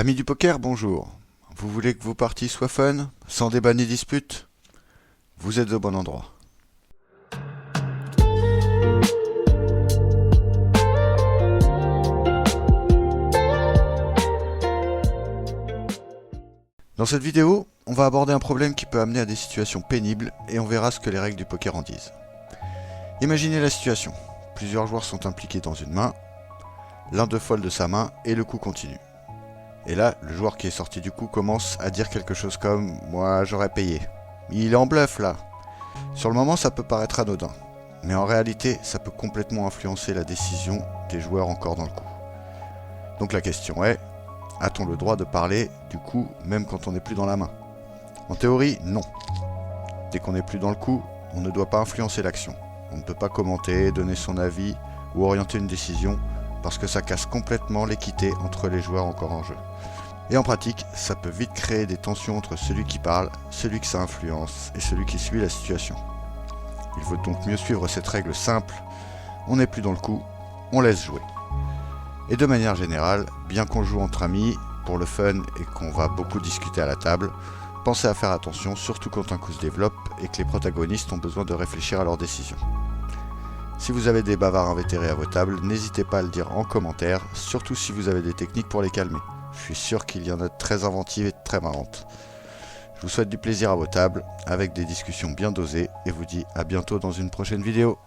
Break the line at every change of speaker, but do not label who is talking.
Amis du poker, bonjour. Vous voulez que vos parties soient fun, sans débat ni dispute? Vous êtes au bon endroit. Dans cette vidéo, on va aborder un problème qui peut amener à des situations pénibles et on verra ce que les règles du poker en disent. Imaginez la situation. Plusieurs joueurs sont impliqués dans une main, l'un de fold de sa main et le coup continue. Et là, le joueur qui est sorti du coup commence à dire quelque chose comme « Moi, j'aurais payé ». Il est en bluff là. Sur le moment, ça peut paraître anodin. Mais en réalité, ça peut complètement influencer la décision des joueurs encore dans le coup. Donc la question est, a-t-on le droit de parler du coup même quand on n'est plus dans la main? En théorie, non. Dès qu'on n'est plus dans le coup, on ne doit pas influencer l'action. On ne peut pas commenter, donner son avis ou orienter une décision parce que ça casse complètement l'équité entre les joueurs encore en jeu. Et en pratique, ça peut vite créer des tensions entre celui qui parle, celui que ça influence et celui qui suit la situation. Il vaut donc mieux suivre cette règle simple, on n'est plus dans le coup, on laisse jouer. Et de manière générale, bien qu'on joue entre amis, pour le fun et qu'on va beaucoup discuter à la table, pensez à faire attention, surtout quand un coup se développe et que les protagonistes ont besoin de réfléchir à leurs décisions. Si vous avez des bavards invétérés à vos tables, n'hésitez pas à le dire en commentaire, surtout si vous avez des techniques pour les calmer. Je suis sûr qu'il y en a de très inventives et de très marrantes. Je vous souhaite du plaisir à vos tables, avec des discussions bien dosées, et vous dis à bientôt dans une prochaine vidéo.